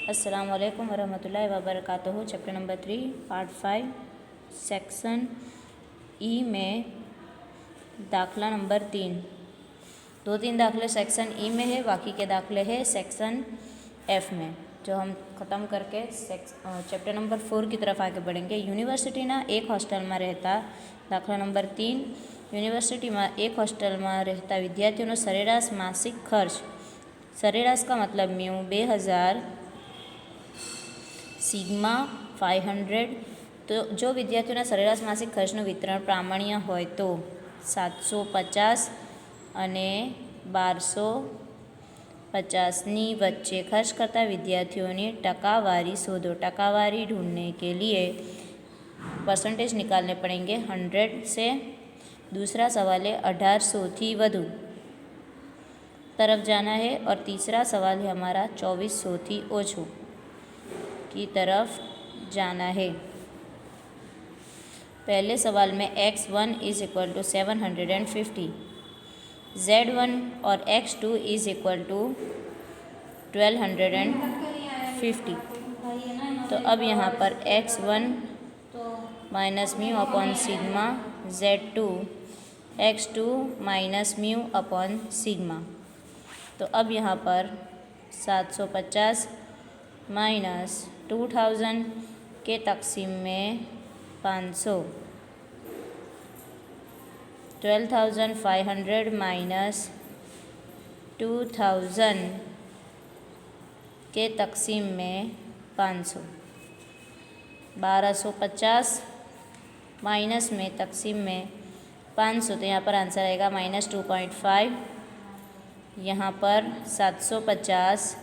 अस्सलाम वालेकुम वरहमतुल्लाहि वबरकातुहू। Chapter number 3 part 5 section E में दाखला नंबर 3। 2-3 दाखले सेक्शन ई में है, बाकी के दाखले है सेक्शन एफ में, जो हम ख़त्म करके चैप्टर नंबर 4 की तरफ आगे बढ़ेंगे। यूनिवर्सिटी ना एक हॉस्टेल में रहता। दाखला नंबर 3 यूनिवर्सिटी में एक हॉस्टेल में रहता विद्यार्थीओं सरेराश मासिक खर्च, सरेराश का मतलब म्यू 2000 सिग्मा 500। तो जो विद्यार्थीओं सरेराश मासिक खर्चનું वितरण प्रामाण्य होय तो 750 અને 1250 ની વચ્ચे खर्च करता विद्यार्थियों ने टकावारी शोधो। टकावारी ढूंढने के लिए परसेंटेज निकालने पड़ेंगे 100 से। दूसरा सवाल है 1800 थी वधु तरफ जाना है, और तीसरा सवाल है हमारा 2400 थी ओछू की तरफ जाना है। पहले सवाल में x1 is equal to 750, z1 और x2 इज इक्वल टू 1250। तो अब यहाँ पर x1 minus mu upon sigma, z2 x2 minus mu upon sigma. तो अब यहाँ पर 750 माइनस 2000 के तकसीम में 500, 12,500 माइनस 2000 के तकसीम में 500, 1250 माइनस में तकसीम में 500। तो यहाँ पर आंसर आएगा -2.5। यहाँ पर 750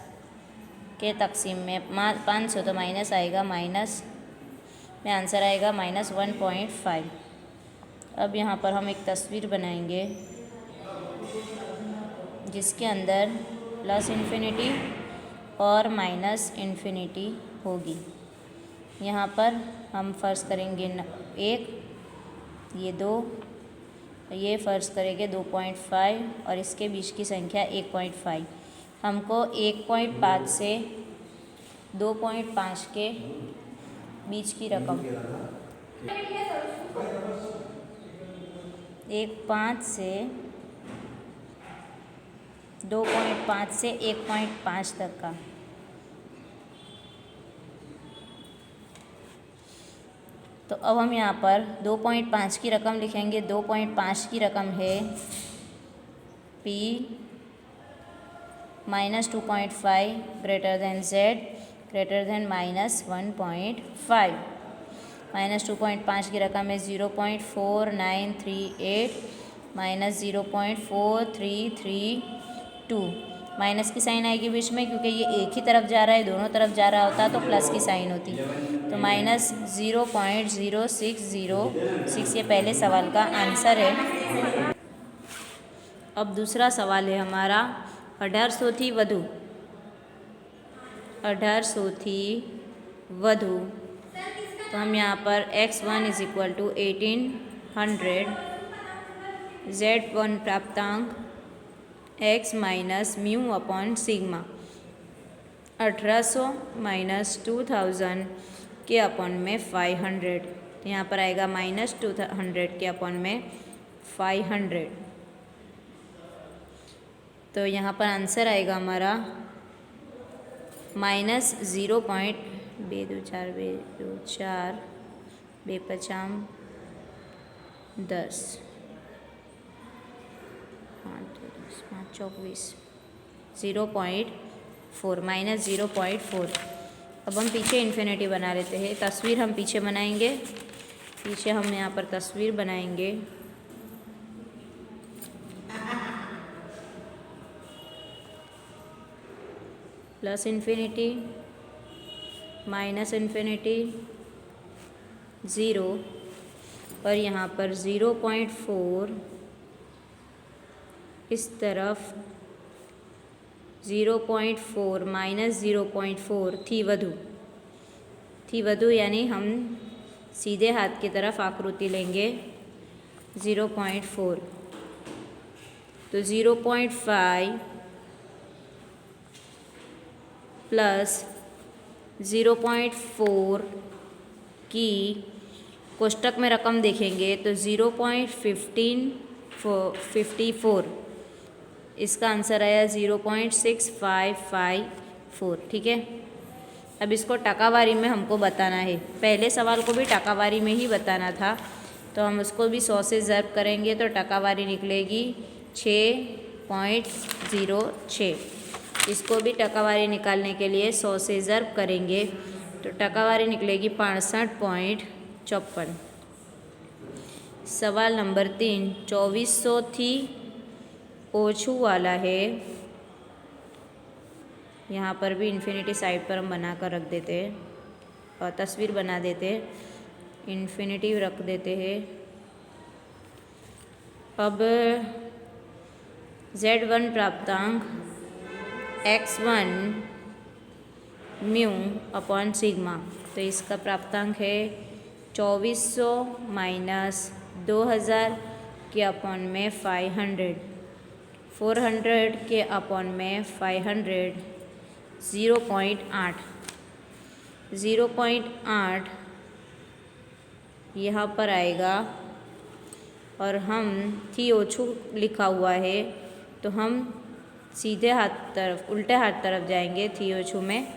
के तकसीम में 500, तो माइनस आएगा माइनस में आंसर आएगा -1.5। अब यहाँ पर हम एक तस्वीर बनाएंगे जिसके अंदर प्लस इन्फिनिटी और माइनस इन्फिनिटी होगी। यहाँ पर हम फ़र्ज करेंगे 1, ये 2, ये फ़र्ज करेंगे 2.5 और इसके बीच की संख्या 1.5। हमको 1.5 से 2.5 के बीच की रकम 1.5 से 2.5 से 1.5 तक का। तो अब हम यहाँ पर 2.5 की रकम लिखेंगे। 2.5 की रकम है P -2.5 greater than Z greater than -1.5। -2.5 की रकम है 0.4938 -0.4332। माइनस की साइन आएगी बीच में, क्योंकि ये एक ही तरफ जा रहा है, दोनों तरफ जा रहा होता तो प्लस की साइन होती। तो -0.0606 ये पहले सवाल का आंसर है। अब दूसरा सवाल है हमारा 1800 थी वधु। 1800 थी वधु। तो हम यहाँ पर x1 is equal to 1800, z1 प्राप्तांक x minus mu upon sigma, 1800 minus 2000 के अपॉन में 500। तो यहाँ पर आएगा -200 के अपॉन में 500। तो यहाँ पर आंसर आएगा हमारा -0.224 2 10 5 0.4 -0.4। अब हम पीछे इन्फिनिटी बना लेते हैं। तस्वीर हम पीछे बनाएंगे। पीछे हम यहाँ पर तस्वीर बनाएंगे। प्लस इन्फिनिटी, माइनस इन्फिनिटी, 0, और यहाँ पर 0.4 इस तरफ 0.4 -0.4 थी वधु यानी हम सीधे हाथ की तरफ आकृति लेंगे 0.4। तो 0.5 प्लस 0.4 की कोष्टक में रकम देखेंगे तो 0.54, इसका आंसर आया 0.6554। ठीक है, अब इसको टकावारी में हमको बताना है। पहले सवाल को भी टकावारी में ही बताना था, तो हम उसको भी 100 से ज़र्ब करेंगे तो टकावारी निकलेगी 6.06। इसको भी टकावारी निकालने के लिए 100 से ज़र्ब करेंगे तो टकावारी निकलेगी 65.54। सवाल नंबर 3, 2400 थी ओछू वाला है। यहाँ पर भी इन्फिनिटी साइड पर हम बना कर रख देते हैं और तस्वीर बना देते हैं, इन्फिनिटी रख देते हैं। अब Z1 प्राप्तांक x1 म्यू अपॉन सिग्मा, तो इसका प्राप्तांक है 2400 माइनस 2000 के अपॉन में 500, 400 के अपॉन में 500, 0.8 यहाँ पर आएगा। और हम थी ओछू लिखा हुआ है तो हम सीधे हाथ तरफ, उल्टे हाथ तरफ जाएंगे। थी ओछू में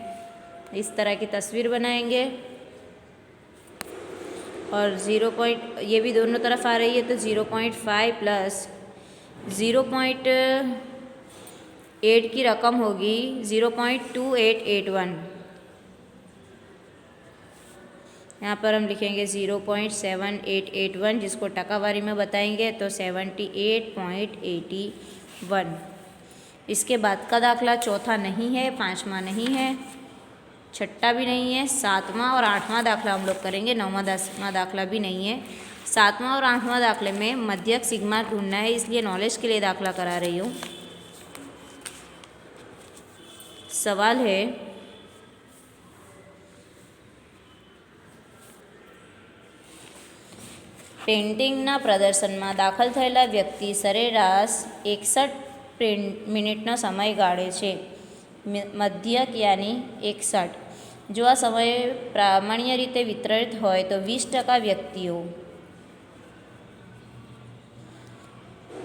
इस तरह की तस्वीर बनाएंगे और ये भी दोनों तरफ आ रही है तो 0.5 प्लस 0.8 की रकम होगी 0.2881। यहाँ पर हम लिखेंगे 0.7881, जिसको टकावारी में बताएंगे तो 78.81। इसके बाद का दाखला चौथा नहीं है, पाँचवा नहीं है, छठा भी नहीं है, सातवां और आठवां दाखला हम लोग करेंगे। नौवां 10वां दाखला भी नहीं है। सातवां और आठवां दाखले में मध्यक सिग्मा ढूंढना है, इसलिए नॉलेज के लिए दाखला करा रही हूँ। सवाल है पेंटिंगना प्रदर्शનમાં દાખલ થયેલા વ્યક્તિ સરેરાશ 61 મિનિટનો સમય ગાળે છે, મધ્યક યાની 61। જો આ સમય પ્રામાણ્ય રીતે વિતરિત હોય તો 20% વ્યક્તિઓ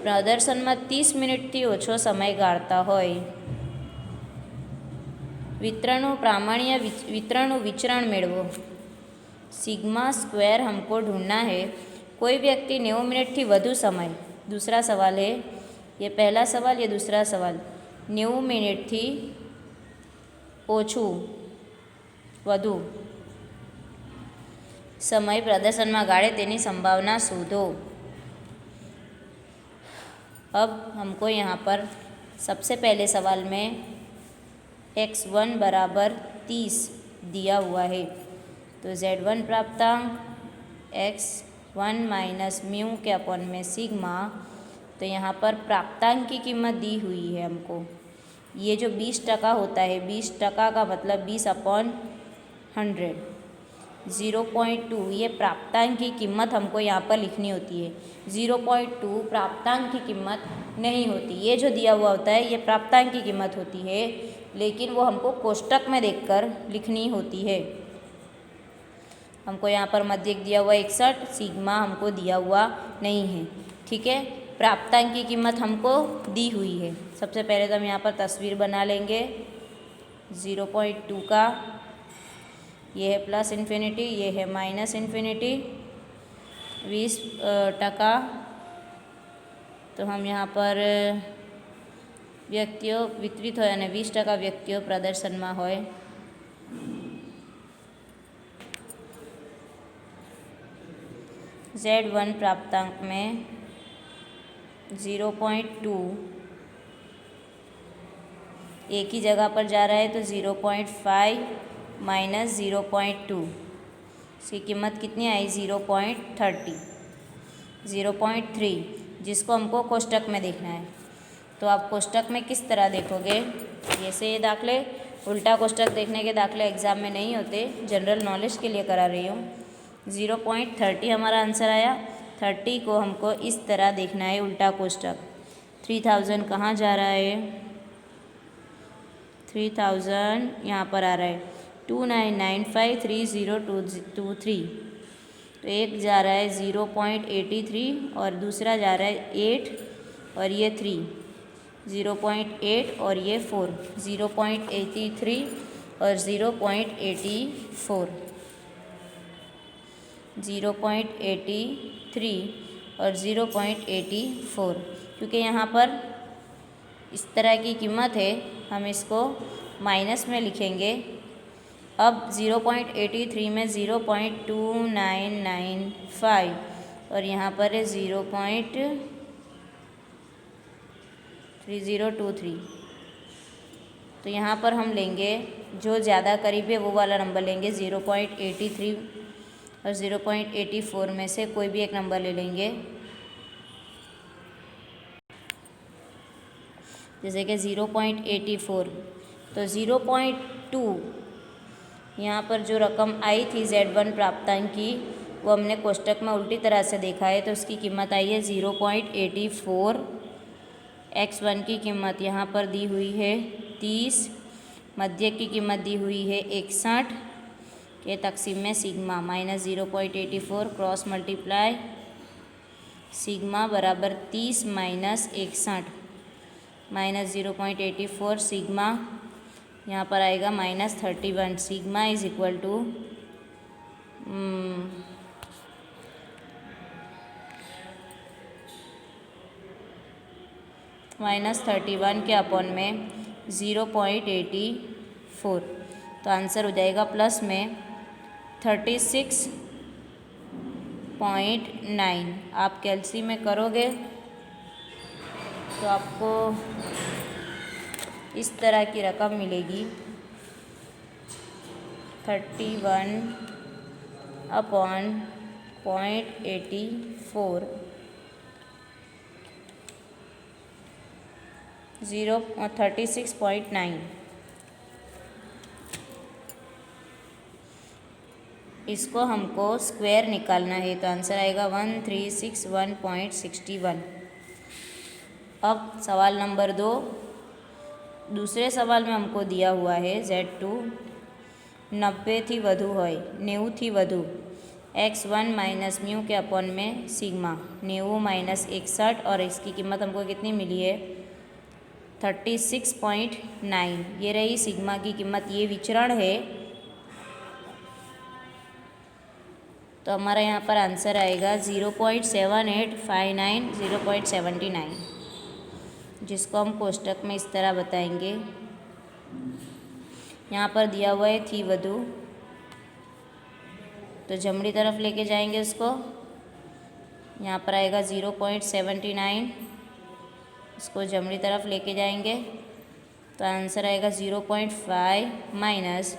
પ્રદર્શનમાં 30 મિનિટથી ઓછો સમય ગાળતા હોય। वितरणનું विचरण मेळवो। सिग्मा स्क्वायर हमको ढूंढना है। कोई व्यक्ति 90 मिनट थी वधु समय, दूसरा सवाल है, ये पहला सवाल, ये दूसरा सवाल। 90 मिनट थी ओछू वधु समय प्रदर्शन में गाड़े तेनी संभावना शोधो। अब हमको यहाँ पर सबसे पहले सवाल में x1 बराबर 30 दिया हुआ है, तो Z1 प्राप्तांक x1 माइनस म्यू के अपॉन में सिग्मा, तो यहाँ पर प्राप्तांक की कीमत दी हुई है हमको। ये जो 20% होता है, 20% का मतलब 20/100, 0.2 ये प्राप्तांक की कीमत हमको यहाँ पर लिखनी होती है। 0.2 प्राप्तांक की कीमत नहीं होती, ये जो दिया हुआ होता है ये प्राप्तांक की कीमत होती है, लेकिन वो हमको कोष्टक में देखकर लिखनी होती है। हमको यहाँ पर मध्यक दिया हुआ 61, सिग्मा हमको दिया हुआ नहीं है। ठीक है, प्राप्तांक की कीमत हमको दी हुई है। सबसे पहले तो हम यहाँ पर तस्वीर बना लेंगे 0.2 का। ये है प्लस इन्फिनिटी, ये है माइनस इन्फिनिटी, 20%। तो हम यहाँ पर व्यक्तिओ वितरित होय અને 20% व्यक्तिओ प्रदर्शन में होय। Z1 प्राप्तांक में 0.2 एक ही जगह पर जा रहा है तो 0.5 माइनस 0.2, इसकी कीमत कितनी आई 0.3, जिसको हमको कोष्टक में देखना है। तो आप कोष्टक में किस तरह देखोगे, जैसे ये दाखले उल्टा कोष्टक देखने के दाखले एग्ज़ाम में नहीं होते, जनरल नॉलेज के लिए करा रही हूँ। 0.30 हमारा आंसर आया। 30 को हमको इस तरह देखना है उल्टा कोष्टक। 3000 कहाँ जा रहा है, 3000 यहाँ पर आ रहा है, 29953023। तो एक जा रहा है 0.83 और दूसरा जा रहा है 8 और ये 3, 0.8 और ये 4, 0.83 और 0.84, 0.83 और 0.84। क्योंकि यहाँ पर इस तरह की कीमत है, हम इसको माइनस में लिखेंगे। अब 0.83 में 0.2995 और यहाँ पर है 0.3023। तो यहाँ पर हम लेंगे जो ज़्यादा करीब है वो वाला नंबर लेंगे, 0.83 और 0.84 में से कोई भी एक नंबर ले लेंगे। जैसे कि 0.84, तो 0.2 यहाँ पर जो रकम आई थी Z1 प्राप्तांक की, वो हमने कोष्टक में उल्टी तरह से देखा है, तो उसकी कीमत आई है 0.84। x1 की कीमत यहाँ पर दी हुई है 30, मध्यक की कीमत दी हुई है 61 के तकसीम में sigma minus 0.84 cross multiply sigma बराबर 30 माइनस 61 माइनस 0.84 सिग्मा यहाँ पर आएगा -31। सिग्मा इज इक्वल टू -31 के अपॉन में 0.84। तो आंसर हो जाएगा प्लस में 36.9। आप कैलसी में करोगे तो आपको इस तरह की रकम मिलेगी 31/0.84 36.9। इसको हमको स्क्वायर निकालना है, तो आंसर आएगा 1361.61। अब सवाल नंबर 2, दूसरे सवाल में हमको दिया हुआ है Z2 90 थी वधु होय 90 थी वधु x1 माइनस म्यू के अपॉन में सिग्मा 90 माइनस 61 और इसकी कीमत हमको कितनी मिली है 36.9। ये रही सिग्मा की कीमत, ये विचरण है। तो हमारा यहाँ पर आंसर आएगा 0.7859 0.79, जिसको हम कोष्टक में इस तरह बताएंगे। यहाँ पर दिया हुआ है थी वधु, तो जमनी तरफ लेके जाएंगे उसको। यहाँ पर आएगा 0.79, इसको जमनी तरफ लेके जाएंगे तो आंसर आएगा 0.5 माइनस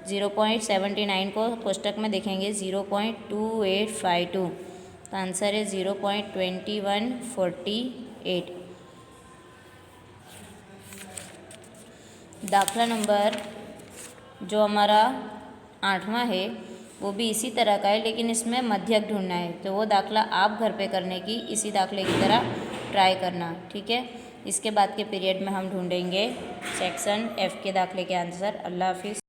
0.79 को कोष्टक में देखेंगे 0.2852, तो आंसर है 0.2148। दाखला नंबर जो हमारा 8वां है वो भी इसी तरह का है, लेकिन इसमें मध्यक ढूंढना है। तो वो दाखला आप घर पे करने की इसी दाखले की तरह ट्राई करना, ठीक है। इसके बाद के पीरियड में हम ढूंढेंगे सेक्शन F के दाखले के आंसर। अल्लाह हाफिज़।